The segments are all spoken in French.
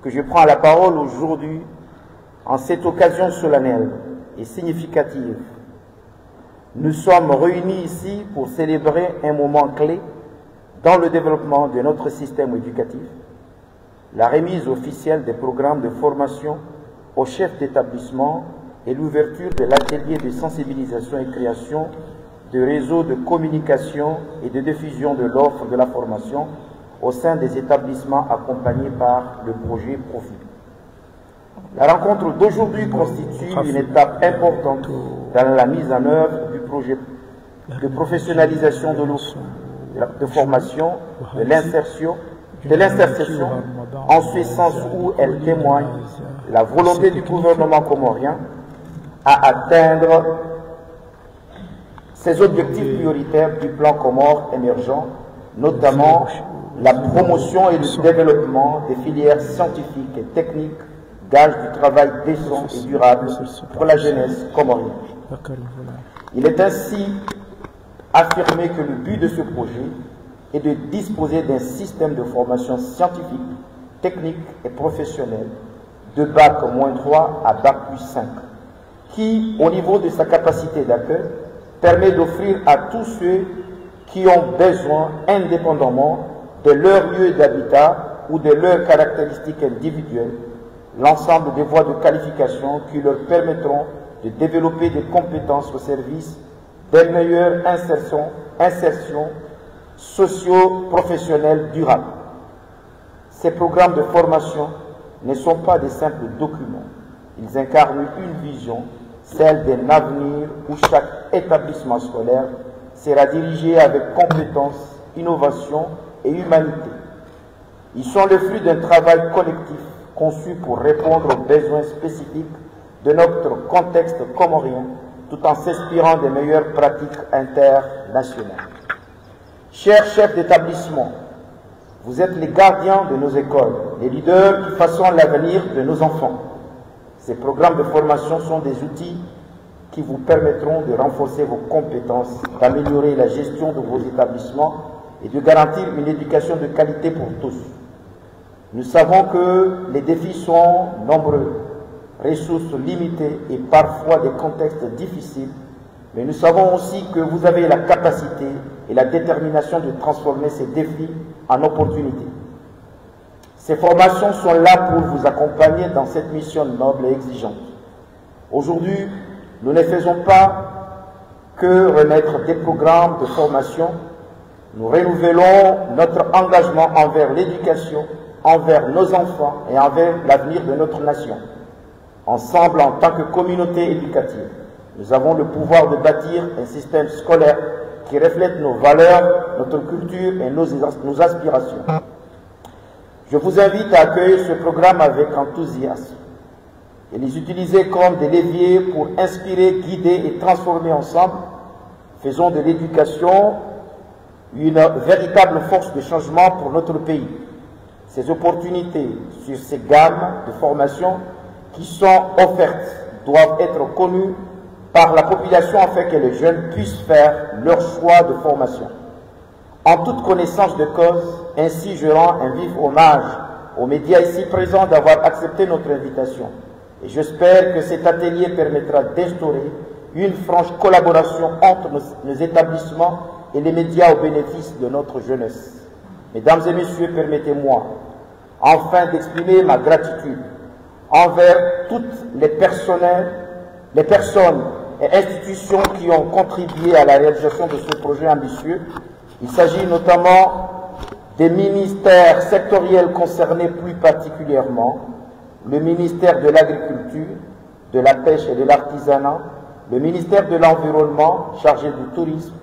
que je prends la parole aujourd'hui en cette occasion solennelle et significative. Nous sommes réunis ici pour célébrer un moment clé dans le développement de notre système éducatif, la remise officielle des programmes de formation aux chefs d'établissement et l'ouverture de l'atelier de sensibilisation et création de réseaux de communication et de diffusion de l'offre de la formation au sein des établissements accompagnés par le projet Profil. La rencontre d'aujourd'hui constitue une étape importante dans la mise en œuvre du projet de professionnalisation de l'offre de formation, de l'insertion, en ce sens où elle témoigne la volonté du gouvernement comorien à atteindre ses objectifs prioritaires du plan Comore émergent, notamment la promotion et le développement des filières scientifiques et techniques, gage du travail décent et durable pour la jeunesse comorienne. Il est ainsi affirmé que le but de ce projet est de disposer d'un système de formation scientifique, technique et professionnelle de Bac-3 à Bac+5, qui, au niveau de sa capacité d'accueil, permet d'offrir à tous ceux qui ont besoin, indépendamment de leur lieu d'habitat ou de leurs caractéristiques individuelles, l'ensemble des voies de qualification qui leur permettront de développer des compétences au service d'une meilleure insertion socio-professionnelle durable. Ces programmes de formation ne sont pas des simples documents. Ils incarnent une vision, celle d'un avenir où chaque établissement scolaire sera dirigé avec compétence, innovation et humanité. Ils sont le fruit d'un travail collectif conçu pour répondre aux besoins spécifiques de notre contexte comorien, tout en s'inspirant des meilleures pratiques internationales. Chers chefs d'établissement, vous êtes les gardiens de nos écoles, les leaders qui façonnent l'avenir de nos enfants. Ces programmes de formation sont des outils qui vous permettront de renforcer vos compétences, d'améliorer la gestion de vos établissements et de garantir une éducation de qualité pour tous. Nous savons que les défis sont nombreux, ressources limitées et parfois des contextes difficiles, mais nous savons aussi que vous avez la capacité et la détermination de transformer ces défis en opportunités. Ces formations sont là pour vous accompagner dans cette mission noble et exigeante. Aujourd'hui, nous ne faisons pas que remettre des programmes de formation, nous renouvelons notre engagement envers l'éducation, envers nos enfants et envers l'avenir de notre nation. Ensemble, en tant que communauté éducative, nous avons le pouvoir de bâtir un système scolaire qui reflète nos valeurs, notre culture et nos aspirations. Je vous invite à accueillir ce programme avec enthousiasme et les utiliser comme des leviers pour inspirer, guider et transformer ensemble. Faisons de l'éducation une véritable force de changement pour notre pays. Ces opportunités sur ces gammes de formation qui sont offertes doivent être connues par la population afin que les jeunes puissent faire leur choix de formation. En toute connaissance de cause, ainsi je rends un vif hommage aux médias ici présents d'avoir accepté notre invitation. Et j'espère que cet atelier permettra d'instaurer une franche collaboration entre nos établissements et les médias au bénéfice de notre jeunesse. Mesdames et messieurs, permettez-moi enfin d'exprimer ma gratitude envers toutes les personnes et institutions qui ont contribué à la réalisation de ce projet ambitieux. Il s'agit notamment des ministères sectoriels concernés plus particulièrement, le ministère de l'Agriculture, de la Pêche et de l'Artisanat, le ministère de l'Environnement chargé du tourisme,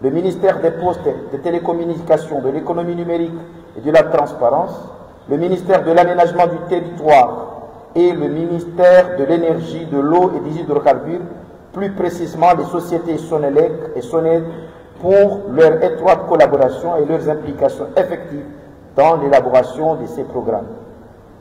le ministère des Postes, des Télécommunications, de l'Économie numérique et de la Transparence, le ministère de l'Aménagement du Territoire et le ministère de l'Énergie, de l'Eau et des Hydrocarbures, plus précisément les sociétés Sonelec et Soned, pour leur étroite collaboration et leurs implications effectives dans l'élaboration de ces programmes.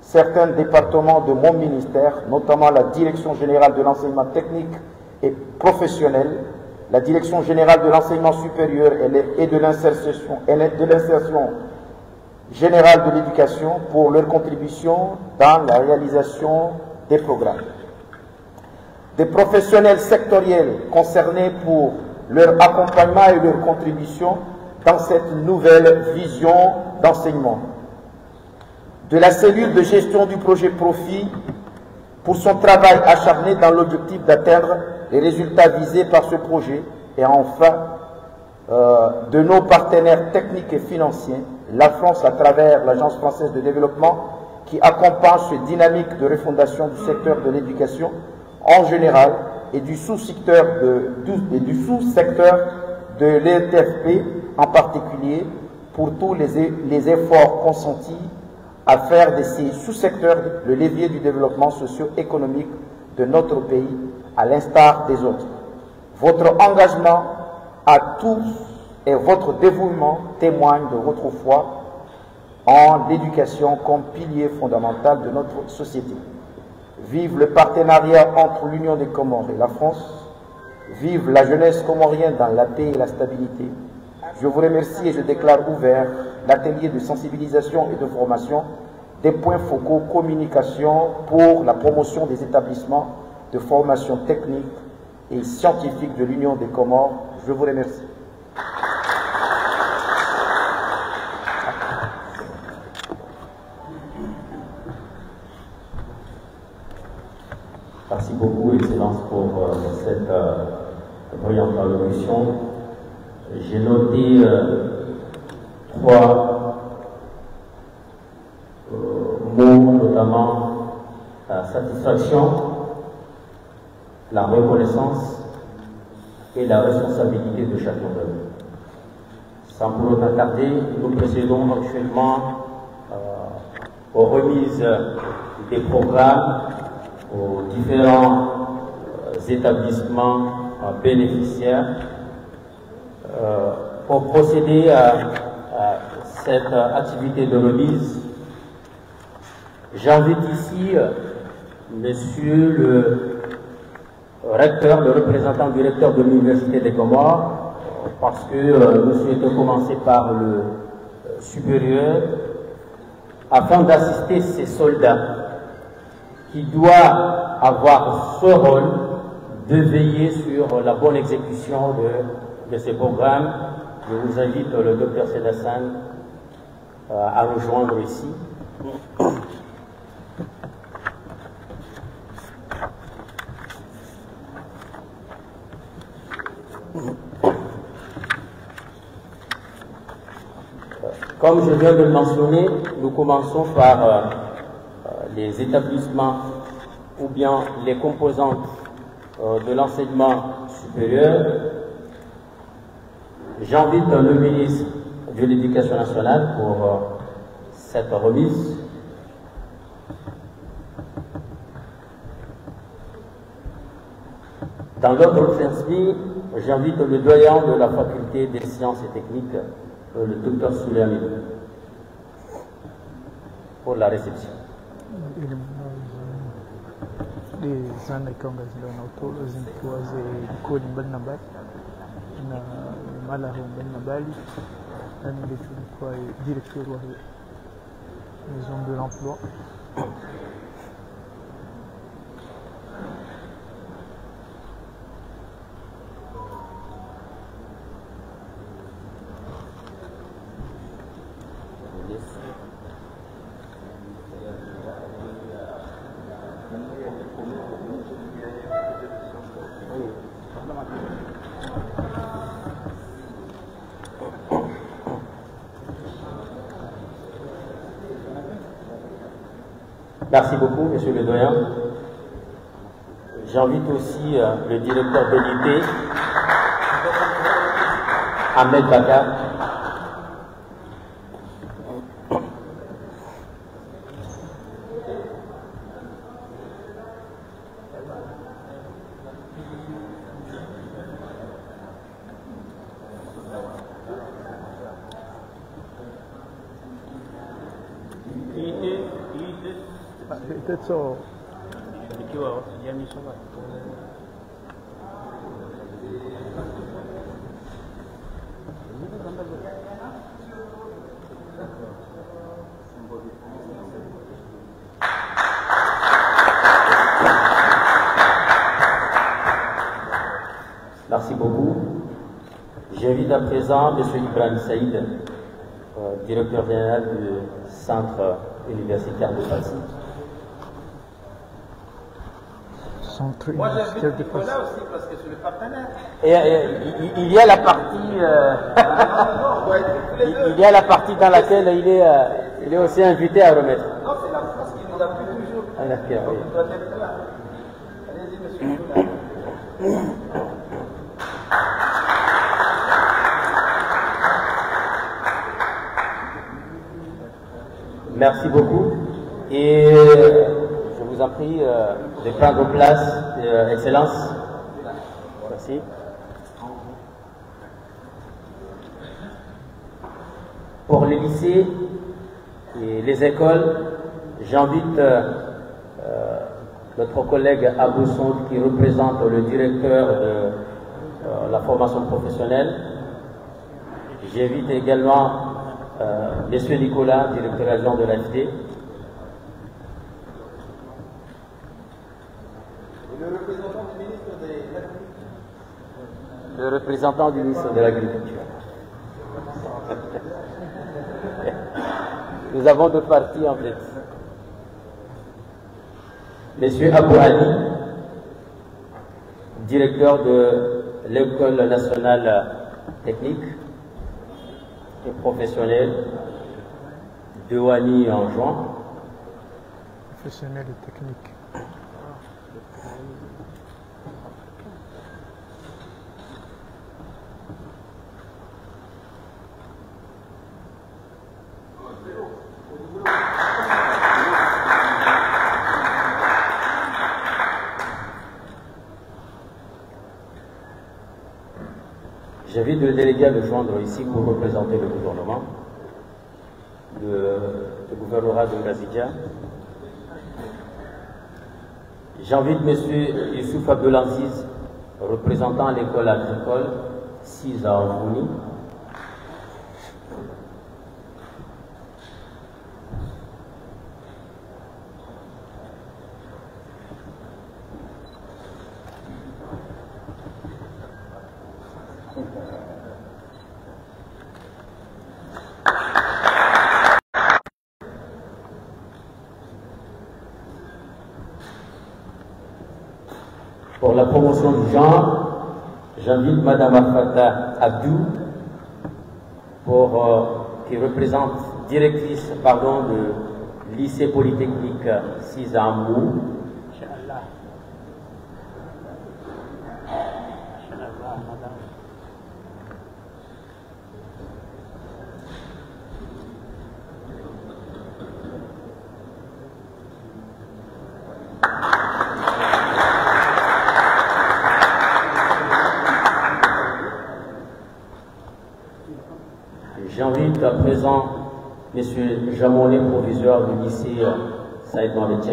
Certains départements de mon ministère, notamment la Direction générale de l'enseignement technique et professionnel, la Direction générale de l'enseignement supérieur et de l'insertion générale de l'éducation pour leur contribution dans la réalisation des programmes. Des professionnels sectoriels concernés pour leur accompagnement et leur contribution dans cette nouvelle vision d'enseignement. De la cellule de gestion du projet Profit pour son travail acharné dans l'objectif d'atteindre les résultats visés par ce projet, et enfin de nos partenaires techniques et financiers, la France à travers l'Agence française de développement qui accompagne cette dynamique de refondation du secteur de l'éducation en général et du sous-secteur de l'ETFP en particulier pour tous les efforts consentis à faire de ces sous-secteurs le levier du développement socio-économique de notre pays, à l'instar des autres. Votre engagement à tous et votre dévouement témoignent de votre foi en l'éducation comme pilier fondamental de notre société. Vive le partenariat entre l'Union des Comores et la France. Vive la jeunesse comorienne dans la paix et la stabilité. Je vous remercie et je déclare ouvert l'atelier de sensibilisation et de formation des points focaux communication pour la promotion des établissements de formation technique et scientifique de l'Union des Comores. Je vous remercie. Merci beaucoup, Excellence, pour cette brillante allocution. J'ai noté trois mots, notamment la satisfaction, la reconnaissance et la responsabilité de chacun d'eux. Sans pour autant tarder, nous procédons actuellement aux remises des programmes aux différents établissements bénéficiaires. Pour procéder à cette activité de remise, j'invite ici Monsieur le recteur, le représentant du recteur de l'Université des Comores, parce que nous souhaitons commencer par le supérieur, afin d'assister ces soldats qui doivent avoir ce rôle de veiller sur la bonne exécution de ces programmes. Je vous invite le docteur Sédassan à rejoindre ici. Comme je viens de le mentionner, nous commençons par les établissements ou bien les composantes de l'enseignement supérieur. J'invite le ministre de l'Éducation nationale pour cette remise. Dans l'ordre transmis, j'invite le doyen de la faculté des sciences et techniques, le docteur Souleymane, pour la réception. Sana ikawa zile wanaotoa zilikuwa zilikuwa mbali na mbali na mala huko mbali na mbali na ndio tulikuwa directeur wa maison de l'emploi. Merci beaucoup, monsieur le doyen. J'invite aussi le directeur de l'IT, Ahmed Bakar. Tetso ikiwa jamii soba Merci beaucoup. J'invite à présent M. Ibrahim Saïd, directeur général du Centre universitaire de Passy. Centre universitaire de Passy. Là aussi, parce que c'est le partenaire. Il y a la partie, il y a la partie dans laquelle il est aussi invité à remettre. Non, c'est la France qui nous appuie toujours. Ah, d'accord, oui. Il doit être là. Allez-y, monsieur. Merci beaucoup. Et je vous en prie de prendre place, Excellence. Merci. Pour les lycées et les écoles, j'invite notre collègue Abou Soud qui représente le directeur de la formation professionnelle. J'invite également M. Nicolas, directeur adjoint de l'AFD. Le représentant du ministre de l'Agriculture. Nous avons deux parties en fait. Monsieur Abou Ali, directeur de l'École nationale technique et professionnelle de Ouani en juin. Professionnel et technique. J'invite le délégué à le joindre ici pour représenter le gouvernement, le gouvernorat de Ngazidia. J'invite M. Youssouf Abdelaziz, représentant l'école agricole 6 à Angouni. Pour la promotion du genre, j'invite Mme Afata Abdou, qui représente directrice de lycée polytechnique 6 à Ambou. J'invite à présent M. Jamonet, proviseur du lycée Saïd Mohamed.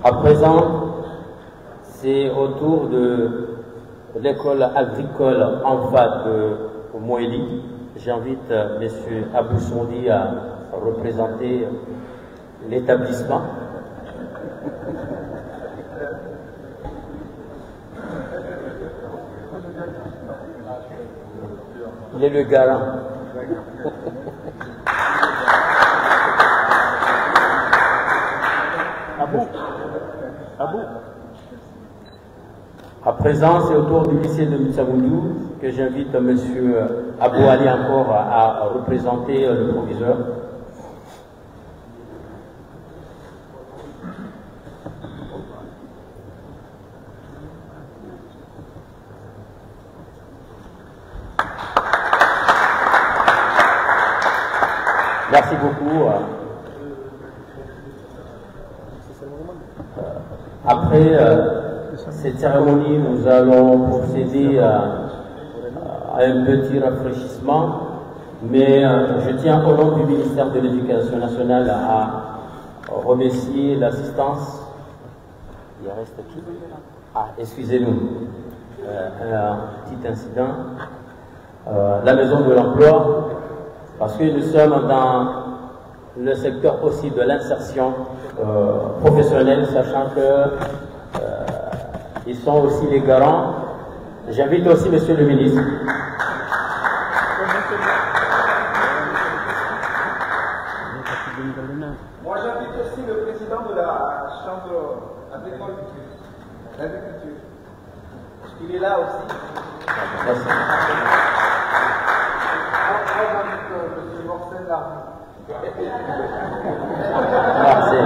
À présent, c'est au tour de l'école agricole en FAD de Moéli. J'invite M. Abou Sondi à représenter l'établissement. Il est le garant. À présent, c'est au tour du lycée de Mitsaboudou que j'invite M. Abou Ali encore à représenter le proviseur. Merci beaucoup. Après cette cérémonie, nous allons procéder à un petit rafraîchissement Mais je tiens au nom du ministère de l'Éducation nationale à remercier l'assistance. Il reste qui? Ah, excusez-nous, un petit incident. La maison de l'emploi, parce que nous sommes dans le secteur aussi de l'insertion professionnelle, sachant que ils sont aussi les garants. J'invite aussi Monsieur le ministre. Moi, j'invite aussi le président de la Chambre agricole d'agriculture. Il est là aussi. Merci. Moi, j'invite M. Morcel là. Merci.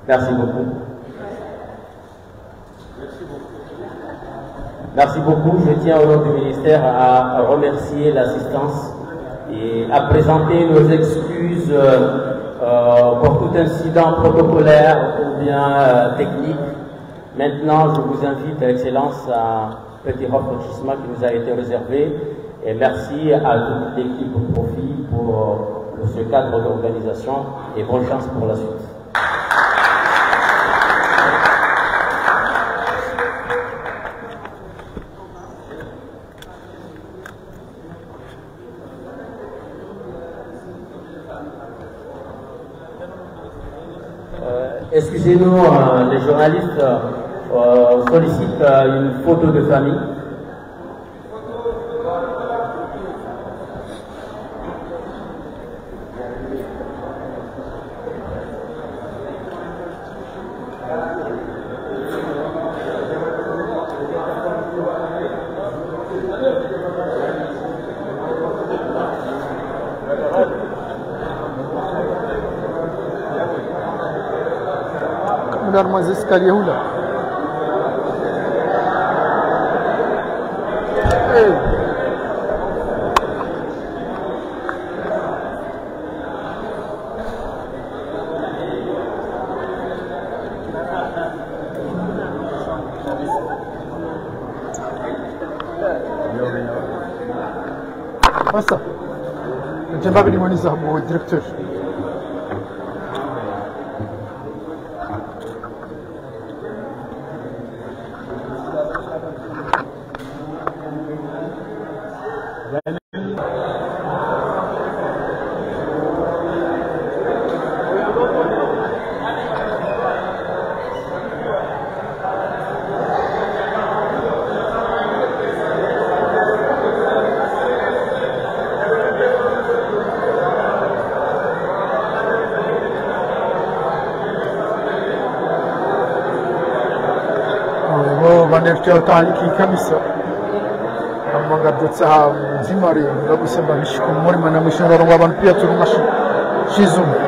Merci beaucoup. Merci beaucoup. Je tiens au nom du ministère à remercier l'assistance et à présenter nos excuses pour tout incident protocolaire ou bien technique. Maintenant, je vous invite, Excellence, à un petit rafraîchissement qui nous a été réservé. Et merci à toute l'équipe Profit pour ce cadre d'organisation et bonne chance pour la suite. Excusez-nous, les journalistes sollicitent une photo de famille. Moins escalier ou là. ça. الجنباب اللي موني صاحبه هو الديريكتور. نرجع تعالي كمسة أما قد تسعى زماري لابو سبا مش كمور من مش نروى بان بياتو مش شيزوم